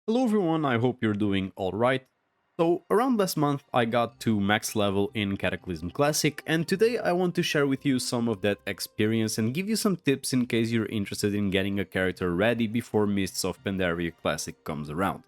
Hello everyone, I hope you're doing alright. So, around last month I got to max level in Cataclysm Classic, and today I want to share with you some of that experience and give you some tips in case you're interested in getting a character ready before Mists of Pandaria Classic comes around.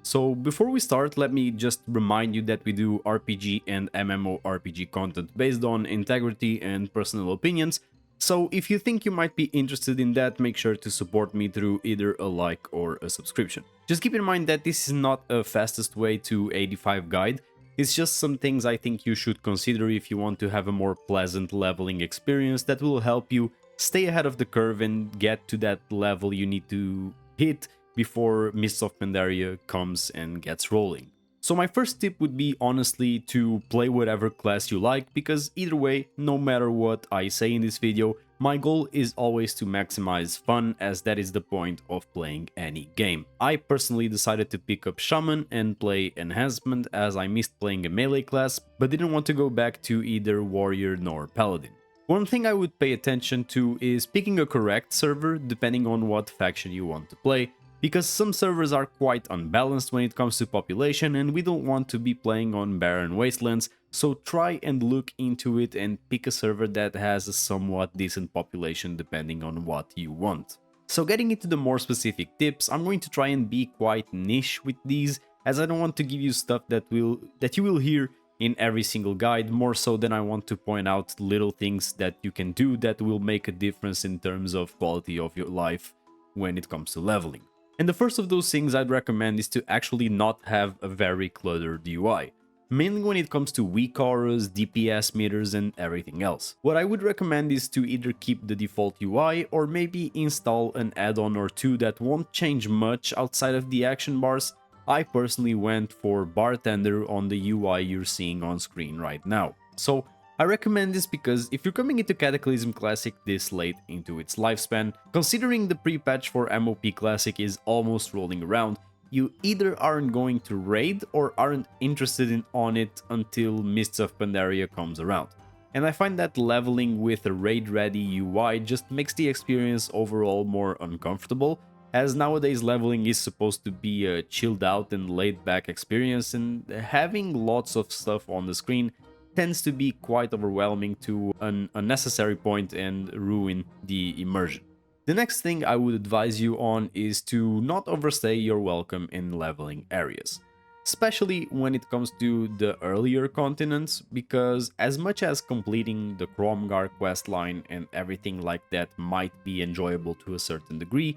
So before we start, let me just remind you that we do RPG and MMORPG content based on integrity and personal opinions, so if you think you might be interested in that, make sure to support me through either a like or a subscription. Just keep in mind that this is not a fastest way to 85 guide, it's just some things I think you should consider if you want to have a more pleasant leveling experience that will help you stay ahead of the curve and get to that level you need to hit before Mists of Pandaria comes and gets rolling. So my first tip would be honestly to play whatever class you like, because either way, no matter what I say in this video, my goal is always to maximize fun, as that is the point of playing any game. I personally decided to pick up Shaman and play Enhancement as I missed playing a melee class, but didn't want to go back to either Warrior nor Paladin. One thing I would pay attention to is picking a correct server depending on what faction you want to play, because some servers are quite unbalanced when it comes to population and we don't want to be playing on barren wastelands, so try and look into it and pick a server that has a somewhat decent population depending on what you want. So getting into the more specific tips, I'm going to try and be quite niche with these, as I don't want to give you stuff that you will hear in every single guide, more so than I want to point out little things that you can do that will make a difference in terms of quality of your life when it comes to leveling. And the first of those things I'd recommend is to actually not have a very cluttered UI, mainly when it comes to weak auras, DPS meters and everything else. What I would recommend is to either keep the default UI or maybe install an add-on or two that won't change much outside of the action bars. I personally went for Bartender on the UI you're seeing on screen right now. So I recommend this because if you're coming into Cataclysm Classic this late into its lifespan, considering the pre-patch for MOP Classic is almost rolling around, you either aren't going to raid or aren't interested on it until Mists of Pandaria comes around. And I find that leveling with a raid-ready UI just makes the experience overall more uncomfortable, as nowadays leveling is supposed to be a chilled out and laid back experience, and having lots of stuff on the screen tends to be quite overwhelming to an unnecessary point and ruin the immersion. The next thing I would advise you on is to not overstay your welcome in leveling areas, especially when it comes to the earlier continents, because as much as completing the Cromgar questline and everything like that might be enjoyable to a certain degree,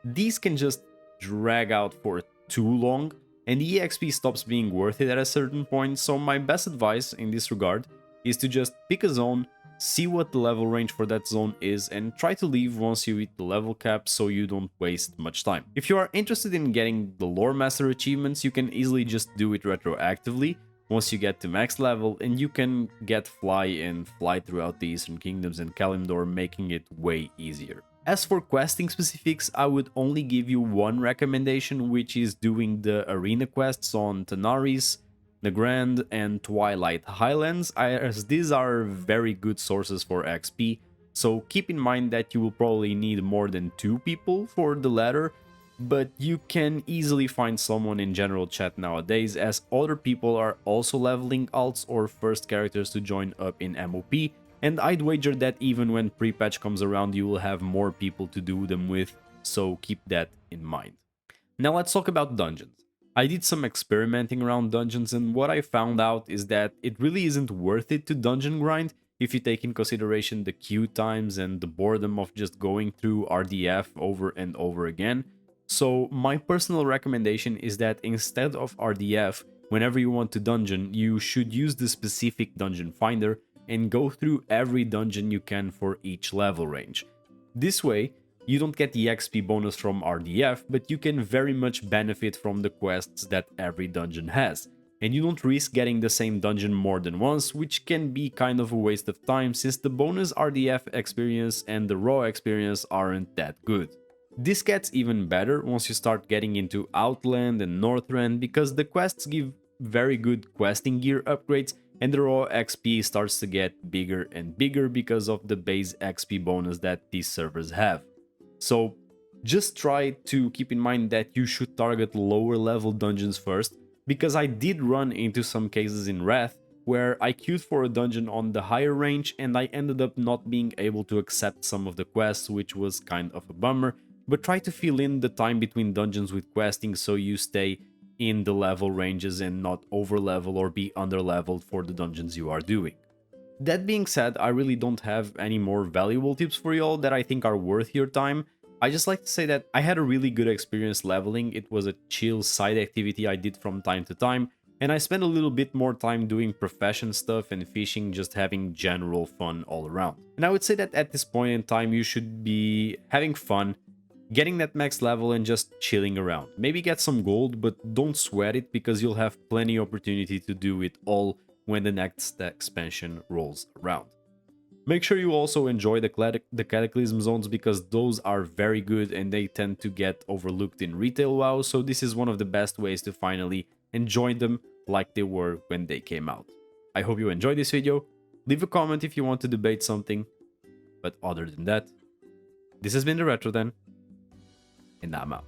these can just drag out for too long and the EXP stops being worth it at a certain point, so my best advice in this regard is to just pick a zone, see what the level range for that zone is, and try to leave once you hit the level cap so you don't waste much time. If you are interested in getting the Lore Master achievements, you can easily just do it retroactively once you get to max level, and you can get fly and fly throughout the Eastern Kingdoms and Kalimdor, making it way easier. As for questing specifics, I would only give you one recommendation, which is doing the arena quests on Tanaris, Nagrand and Twilight Highlands, as these are very good sources for XP, so keep in mind that you will probably need more than 2 people for the latter, but you can easily find someone in general chat nowadays, as other people are also leveling alts or first characters to join up in MOP, and I'd wager that even when pre-patch comes around you will have more people to do them with, so keep that in mind. Now let's talk about dungeons. I did some experimenting around dungeons, and what I found out is that it really isn't worth it to dungeon grind if you take in consideration the queue times and the boredom of just going through RDF over and over again. So my personal recommendation is that instead of RDF, whenever you want to dungeon, you should use the specific dungeon finder and go through every dungeon you can for each level range. This way, you don't get the XP bonus from RDF, but you can very much benefit from the quests that every dungeon has. And you don't risk getting the same dungeon more than once, which can be kind of a waste of time since the bonus RDF experience and the raw experience aren't that good. This gets even better once you start getting into Outland and Northrend, because the quests give very good questing gear upgrades and the raw XP starts to get bigger and bigger because of the base XP bonus that these servers have. So Just try to keep in mind that you should target lower level dungeons first, because I did run into some cases in Wrath where I queued for a dungeon on the higher range and I ended up not being able to accept some of the quests, which was kind of a bummer, but try to fill in the time between dungeons with questing so you stay in the level ranges and not over level or be under leveled for the dungeons you are doing. That being said, I really don't have any more valuable tips for y'all that I think are worth your time. I just like to say that I had a really good experience leveling. It was a chill side activity I did from time to time, and I spent a little bit more time doing profession stuff and fishing, just having general fun all around. And I would say that at this point in time you should be having fun, getting that max level and just chilling around. Maybe get some gold, but don't sweat it because you'll have plenty opportunity to do it all when the next expansion rolls around. Make sure you also enjoy the Cataclysm zones because those are very good and they tend to get overlooked in retail WoW, so this is one of the best ways to finally enjoy them like they were when they came out. I hope you enjoyed this video. Leave a comment if you want to debate something, but other than that, this has been the Retro Den, and I'm out.